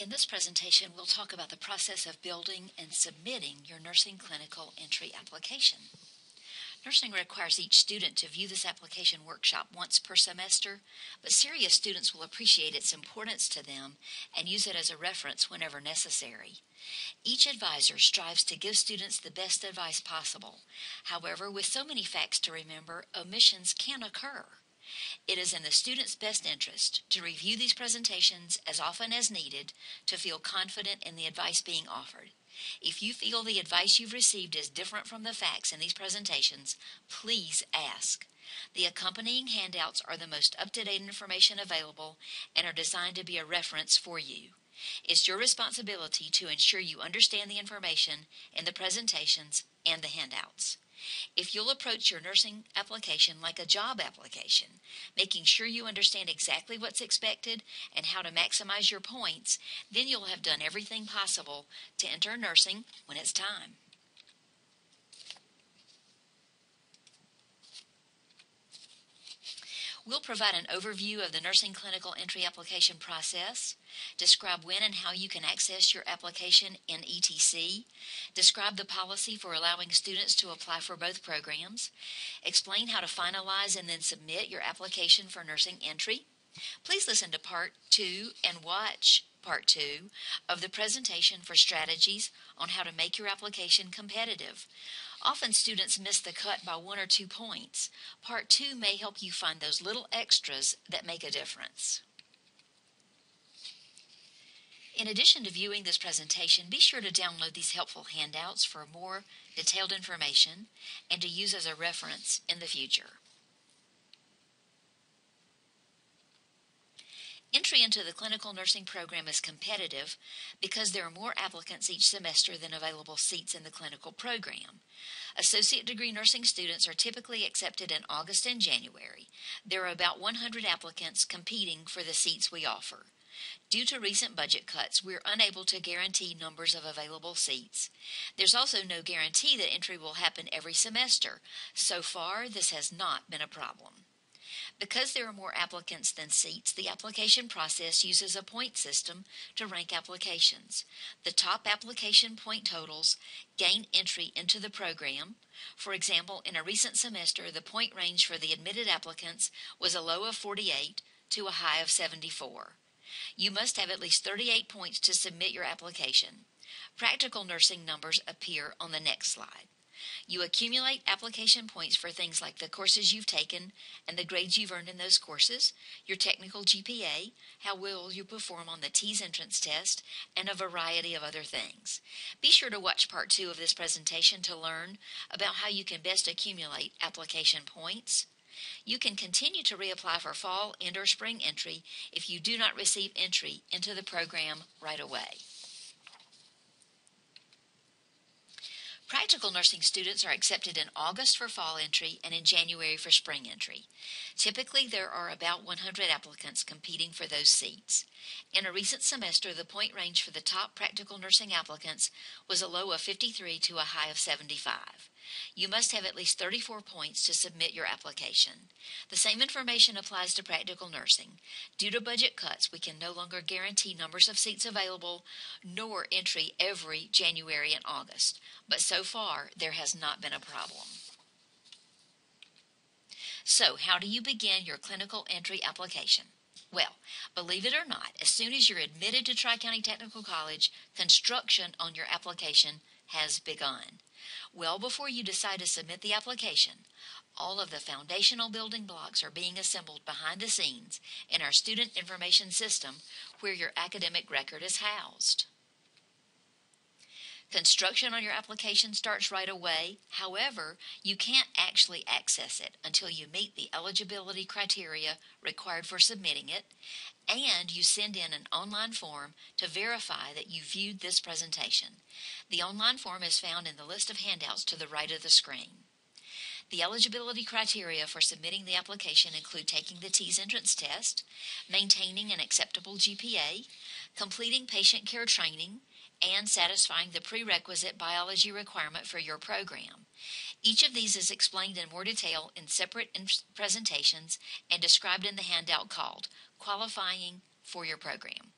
In this presentation, we'll talk about the process of building and submitting your nursing clinical entry application. Nursing requires each student to view this application workshop once per semester, but serious students will appreciate its importance to them and use it as a reference whenever necessary. Each advisor strives to give students the best advice possible. However, with so many facts to remember, omissions can occur. It is in the student's best interest to review these presentations as often as needed to feel confident in the advice being offered. If you feel the advice you've received is different from the facts in these presentations, please ask. The accompanying handouts are the most up-to-date information available and are designed to be a reference for you. It's your responsibility to ensure you understand the information in the presentations and the handouts. If you'll approach your nursing application like a job application, making sure you understand exactly what's expected and how to maximize your points, then you'll have done everything possible to enter nursing when it's time. We'll provide an overview of the nursing clinical entry application process, describe when and how you can access your application in ETC, describe the policy for allowing students to apply for both programs, explain how to finalize and then submit your application for nursing entry. Please listen to Part 2 and watch Part 2 of the presentation for strategies on how to make your application competitive. Often students miss the cut by 1 or 2 points. Part 2 may help you find those little extras that make a difference. In addition to viewing this presentation, be sure to download these helpful handouts for more detailed information and to use as a reference in the future. Entry into the clinical nursing program is competitive because there are more applicants each semester than available seats in the clinical program. Associate degree nursing students are typically accepted in August and January. There are about 100 applicants competing for the seats we offer. Due to recent budget cuts, we're unable to guarantee numbers of available seats. There's also no guarantee that entry will happen every semester. So far, this has not been a problem. Because there are more applicants than seats, the application process uses a point system to rank applications. The top application point totals gain entry into the program. For example, in a recent semester, the point range for the admitted applicants was a low of 48 to a high of 74. You must have at least 38 points to submit your application. Practical nursing numbers appear on the next slide. You accumulate application points for things like the courses you've taken and the grades you've earned in those courses, your technical GPA, how well you perform on the TEAS entrance test, and a variety of other things. Be sure to watch Part 2 of this presentation to learn about how you can best accumulate application points. You can continue to reapply for fall and or spring entry if you do not receive entry into the program right away. Practical nursing students are accepted in August for fall entry and in January for spring entry. Typically, there are about 100 applicants competing for those seats. In a recent semester, the point range for the top practical nursing applicants was a low of 53 to a high of 75. You must have at least 34 points to submit your application. The same information applies to practical nursing. Due to budget cuts, we can no longer guarantee numbers of seats available nor entry every January and August, but so far there has not been a problem. So, how do you begin your clinical entry application? Well, believe it or not, as soon as you're admitted to Tri-County Technical College, construction on your application has begun. Well before you decide to submit the application, all of the foundational building blocks are being assembled behind the scenes in our student information system where your academic record is housed. Construction on your application starts right away. However, you can't actually access it until you meet the eligibility criteria required for submitting it, and you send in an online form to verify that you viewed this presentation. The online form is found in the list of handouts to the right of the screen. The eligibility criteria for submitting the application include taking the TEAS entrance test, maintaining an acceptable GPA, completing patient care training, and satisfying the prerequisite biology requirement for your program. Each of these is explained in more detail in separate presentations and described in the handout called Qualifying for Your Program.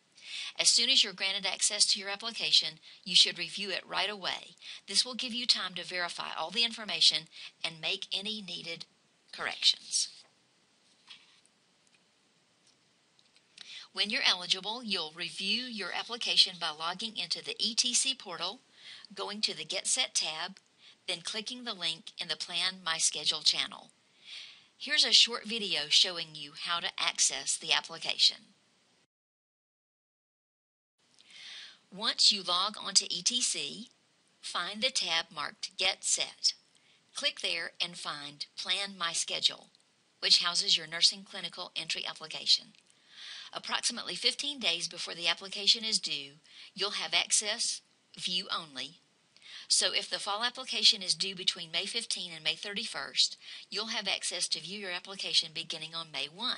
As soon as you're granted access to your application, you should review it right away. This will give you time to verify all the information and make any needed corrections. When you're eligible, you'll review your application by logging into the ETC portal, going to the Get Set tab, then clicking the link in the Plan My Schedule channel. Here's a short video showing you how to access the application. Once you log onto ETC, find the tab marked Get Set. Click there and find Plan My Schedule, which houses your nursing clinical entry application. Approximately 15 days before the application is due, you'll have access view only. So if the fall application is due between May 15 and May 31st, you'll have access to view your application beginning on May 1.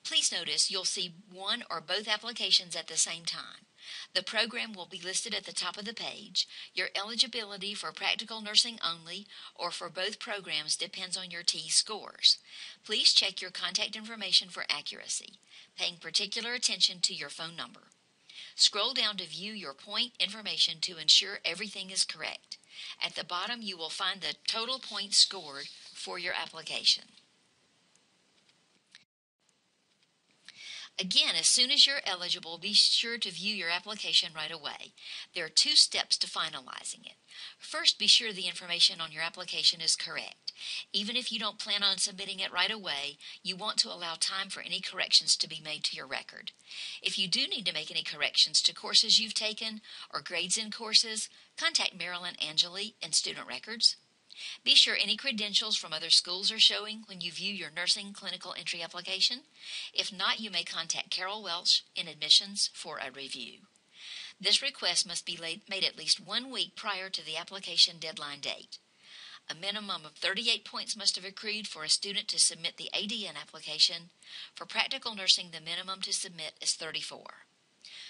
Please notice you'll see one or both applications at the same time. The program will be listed at the top of the page. Your eligibility for practical nursing only or for both programs depends on your T scores. Please check your contact information for accuracy, paying particular attention to your phone number. Scroll down to view your point information to ensure everything is correct. At the bottom, you will find the total points scored for your application. Again, as soon as you're eligible, be sure to view your application right away. There are 2 steps to finalizing it. First, be sure the information on your application is correct. Even if you don't plan on submitting it right away, you want to allow time for any corrections to be made to your record. If you do need to make any corrections to courses you've taken or grades in courses, contact Marilyn Angeli in Student Records. Be sure any credentials from other schools are showing when you view your nursing clinical entry application. If not, you may contact Carol Welch in admissions for a review. This request must be made at least 1 week prior to the application deadline date. A minimum of 38 points must have accrued for a student to submit the ADN application. For practical nursing, the minimum to submit is 34.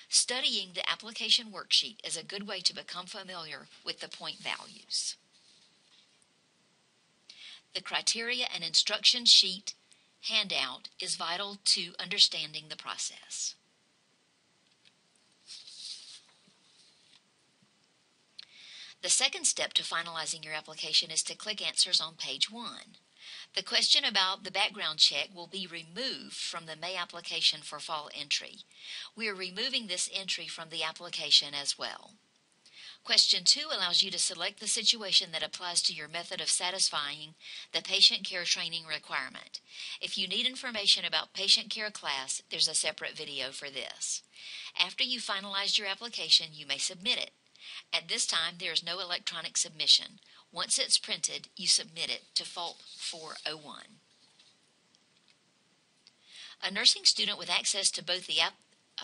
Studying the application worksheet is a good way to become familiar with the point values. The criteria and instruction sheet handout is vital to understanding the process. The second step to finalizing your application is to click Answers on page 1. The question about the background check will be removed from the May application for fall entry. We are removing this entry from the application as well. Question 2 allows you to select the situation that applies to your method of satisfying the patient care training requirement. If you need information about patient care class, there's a separate video for this. After you finalize your application, you may submit it. At this time, there is no electronic submission. Once it's printed, you submit it to FALP 401. A nursing student with access to both the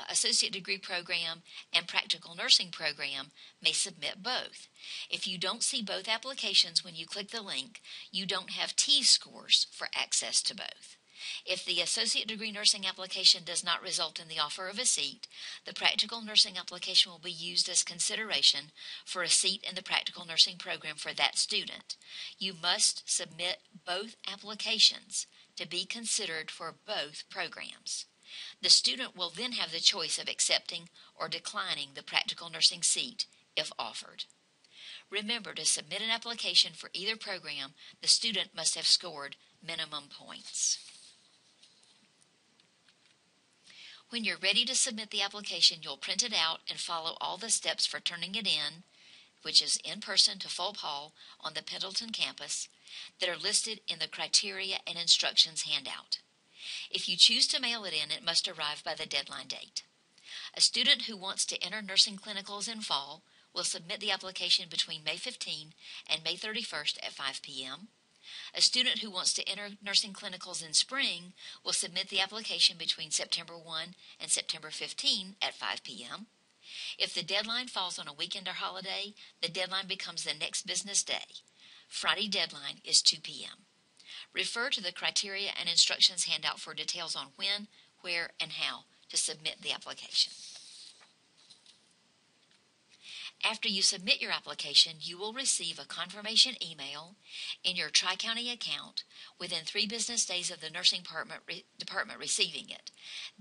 associate degree program and practical nursing program may submit both. If you don't see both applications when you click the link, you don't have T scores for access to both. If the associate degree nursing application does not result in the offer of a seat, the practical nursing application will be used as consideration for a seat in the practical nursing program for that student. You must submit both applications to be considered for both programs. The student will then have the choice of accepting or declining the practical nursing seat if offered. Remember, to submit an application for either program, the student must have scored minimum points. When you're ready to submit the application, you'll print it out and follow all the steps for turning it in, which is in person to Fulp Hall on the Pendleton campus, that are listed in the criteria and instructions handout. If you choose to mail it in, it must arrive by the deadline date. A student who wants to enter nursing clinicals in fall will submit the application between May 15 and May 31st at 5 p.m. A student who wants to enter nursing clinicals in spring will submit the application between September 1 and September 15 at 5 p.m. If the deadline falls on a weekend or holiday, the deadline becomes the next business day. Friday deadline is 2 p.m. Refer to the criteria and instructions handout for details on when, where, and how to submit the application. After you submit your application, you will receive a confirmation email in your Tri-County account within 3 business days of the nursing department receiving it.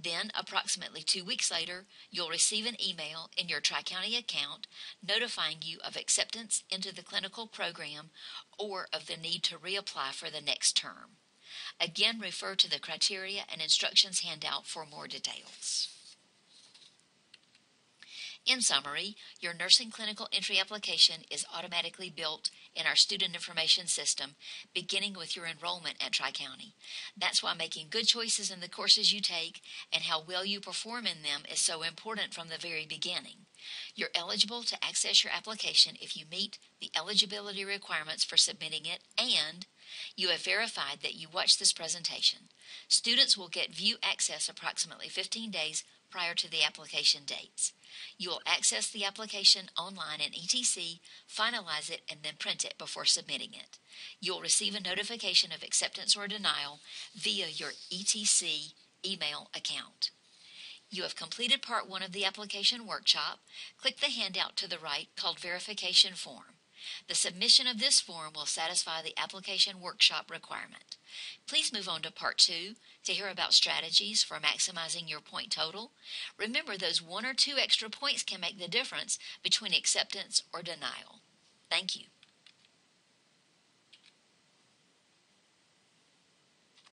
Then, approximately 2 weeks later, you'll receive an email in your Tri-County account notifying you of acceptance into the clinical program or of the need to reapply for the next term. Again, refer to the criteria and instructions handout for more details. In summary, your nursing clinical entry application is automatically built in our student information system, beginning with your enrollment at Tri-County. That's why making good choices in the courses you take and how well you perform in them is so important from the very beginning. You're eligible to access your application if you meet the eligibility requirements for submitting it and you have verified that you watched this presentation. Students will get view access approximately 15 days prior to the application dates. You will access the application online in ETC, finalize it, and then print it before submitting it. You will receive a notification of acceptance or denial via your ETC email account. You have completed Part 1 of the application workshop. Click the handout to the right called Verification Form. The submission of this form will satisfy the application workshop requirement. Please move on to Part 2 to hear about strategies for maximizing your point total. Remember, those 1 or 2 extra points can make the difference between acceptance or denial. Thank you.